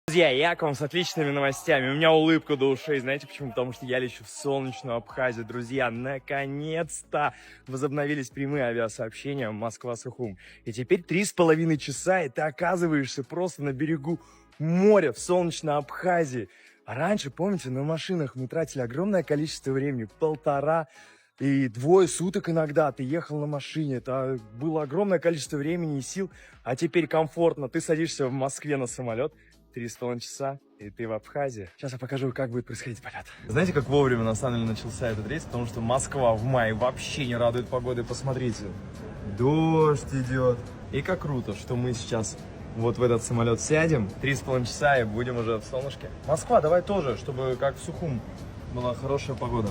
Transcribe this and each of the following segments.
Друзья, я к вам с отличными новостями. У меня улыбка до ушей. Знаете почему? Потому что я лечу в солнечную Абхазию. Друзья, наконец-то возобновились прямые авиасообщения Москва-Сухум. И теперь 3,5 часа, и ты оказываешься просто на берегу моря в солнечной Абхазии. А раньше, помните, на машинах мы тратили огромное количество времени, 1,5 и 2 суток иногда ты ехал на машине. Это было огромное количество времени и сил. А теперь комфортно. Ты садишься в Москве на самолет, 3,5 часа, и ты в Абхазии. Сейчас я покажу, как будет происходить полет. Знаете, как вовремя на самом деле начался этот рейс? Потому что Москва в мае вообще не радует погодой. Посмотрите, дождь идет. И как круто, что мы сейчас вот в этот самолет сядем, 3,5 часа и будем уже в солнышке. Москва, давай тоже, чтобы как в Сухум была хорошая погода.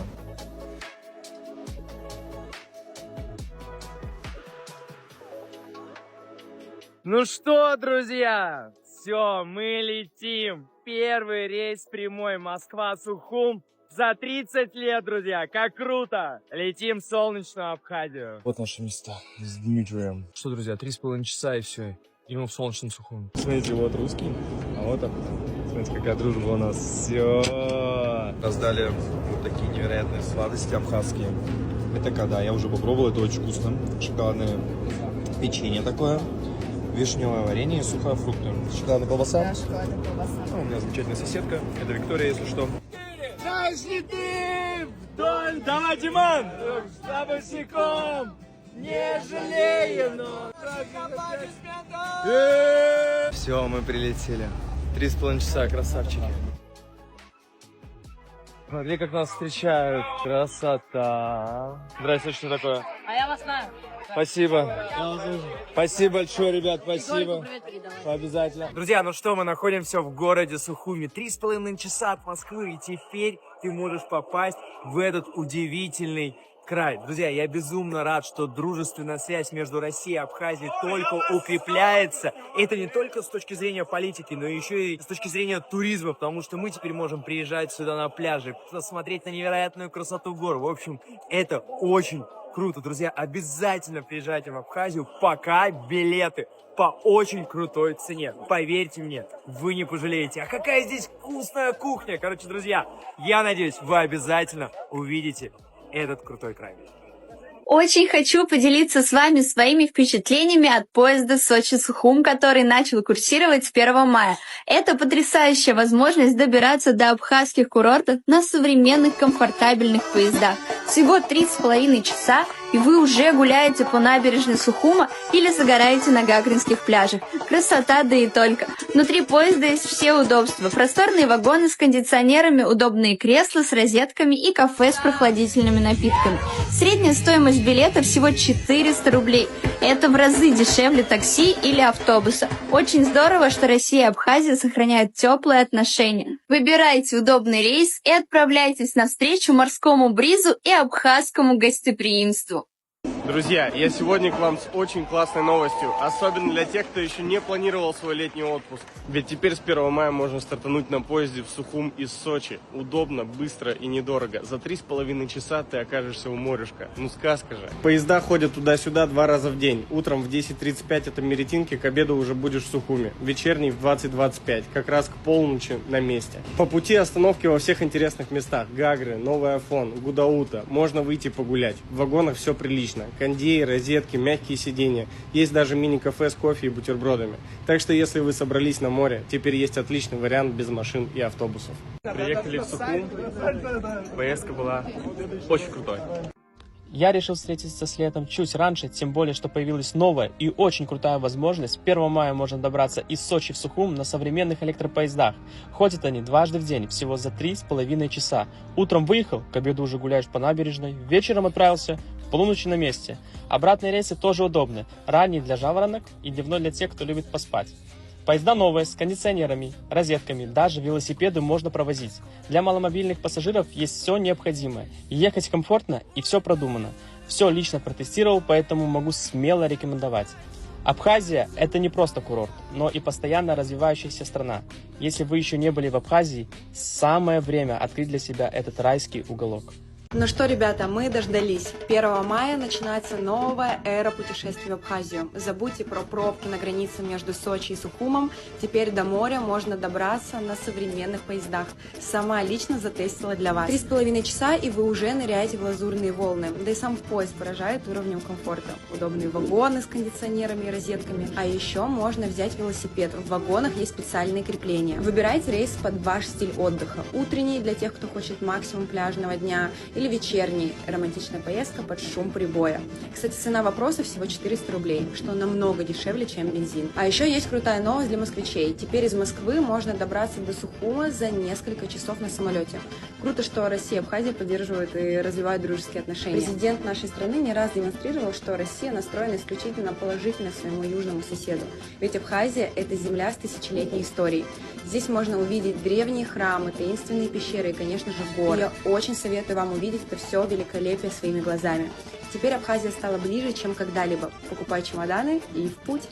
Ну что, друзья, все, мы летим. Первый рейс прямой Москва-Сухум за 30 лет, друзья. Как круто! Летим в солнечную Абхазию. Вот наши места с Дмитрием. Что, друзья, 3,5 часа и все. И мы в солнечном Сухуме. Смотрите, вот русский, а вот так. Смотрите, какая дружба у нас. Все. Раздали вот такие невероятные сладости абхазские. Это когда я уже попробовал, это очень вкусно. Шоколадное печенье такое. Вишневое варенье и сухофрукты. Шоколадная колбаса. Да, шоколадная колбаса. Ну, у меня замечательная соседка. Это Виктория, если что. Знаешь ли ты вдоль... Давай, Диман! За босиком! Не жалею, но... Все, мы прилетели. 3,5 часа, красавчики. Смотри, как нас встречают. Красота. Здрасте, что такое? А я вас знаю. Спасибо. Спасибо большое, ребят, спасибо. Обязательно. Друзья, ну что, мы находимся в городе Сухуми. 3,5 часа от Москвы, и теперь ты можешь попасть в этот удивительный край. Друзья, я безумно рад, что дружественная связь между Россией и Абхазией только укрепляется. Это не только с точки зрения политики, но еще и с точки зрения туризма, потому что мы теперь можем приезжать сюда на пляжи, посмотреть на невероятную красоту гор. В общем, это очень круто, друзья. Обязательно приезжайте в Абхазию, пока билеты по очень крутой цене. Поверьте мне, вы не пожалеете. А какая здесь вкусная кухня! Короче, друзья, я надеюсь, вы обязательно увидите этот крутой край. Очень хочу поделиться с вами своими впечатлениями от поезда Сочи-Сухум, который начал курсировать с 1 мая. Это потрясающая возможность добираться до абхазских курортов на современных комфортабельных поездах. Всего 3,5 часа, и вы уже гуляете по набережной Сухума или загораете на гагринских пляжах. Красота, да и только. Внутри поезда есть все удобства. Просторные вагоны с кондиционерами, удобные кресла с розетками и кафе с прохладительными напитками. Средняя стоимость билета всего 400 рублей. Это в разы дешевле такси или автобуса. Очень здорово, что Россия и Абхазия сохраняют теплые отношения. Выбирайте удобный рейс и отправляйтесь навстречу морскому бризу и абхазскому гостеприимству. Друзья, я сегодня к вам с очень классной новостью, особенно для тех, кто еще не планировал свой летний отпуск. Ведь теперь с 1 мая можно стартануть на поезде в Сухум из Сочи. Удобно, быстро и недорого. За 3,5 часа ты окажешься у морюшка. Ну сказка же. Поезда ходят туда-сюда 2 раза в день. Утром в 10:35 это Меретинки, к обеду уже будешь в Сухуме. Вечерний в 20:25, как раз к полночи на месте. По пути остановки во всех интересных местах. Гагры, Новый Афон, Гудаута. Можно выйти погулять. В вагонах все прилично. Кондеи, розетки, мягкие сиденья. Есть даже мини-кафе с кофе и бутербродами. Так что если вы собрались на море, теперь есть отличный вариант без машин и автобусов. Приехали в Сухум. Поездка была очень крутой. Я решил встретиться с летом чуть раньше, тем более, что появилась новая и очень крутая возможность. 1 мая можно добраться из Сочи в Сухум на современных электропоездах. Ходят они дважды в день, всего за 3,5 часа. Утром выехал, к обеду уже гуляешь по набережной, вечером отправился, в полуночи на месте. Обратные рейсы тоже удобны, ранний для жаворонок и дневной для тех, кто любит поспать. Поезда новые, с кондиционерами, розетками, даже велосипеды можно провозить. Для маломобильных пассажиров есть все необходимое. Ехать комфортно и все продумано. Все лично протестировал, поэтому могу смело рекомендовать. Абхазия – это не просто курорт, но и постоянно развивающаяся страна. Если вы еще не были в Абхазии, самое время открыть для себя этот райский уголок. Ну что, ребята, мы дождались. 1 мая начинается новая эра путешествий в Абхазию. Забудьте про пробки на границе между Сочи и Сухумом. Теперь до моря можно добраться на современных поездах. Сама лично затестила для вас. 3,5 часа, и вы уже ныряете в лазурные волны. Да и сам поезд поражает уровнем комфорта. Удобные вагоны с кондиционерами и розетками. А еще можно взять велосипед. В вагонах есть специальные крепления. Выбирайте рейс под ваш стиль отдыха. Утренний для тех, кто хочет максимум пляжного дня, или вечерний, романтичная поездка под шум прибоя. Кстати, цена вопроса всего 400 рублей, что намного дешевле, чем бензин. А еще есть крутая новость для москвичей. Теперь из Москвы можно добраться до Сухума за несколько часов на самолете. Круто, что Россия и Абхазия поддерживают и развивают дружеские отношения. Президент нашей страны не раз демонстрировал, что Россия настроена исключительно положительно к своему южному соседу. Ведь Абхазия – это земля с тысячелетней историей. Здесь можно увидеть древние храмы, таинственные пещеры и, конечно же, горы. Я очень советую вам увидеть это все великолепие своими глазами. Теперь Абхазия стала ближе, чем когда-либо. Покупай чемоданы и в путь!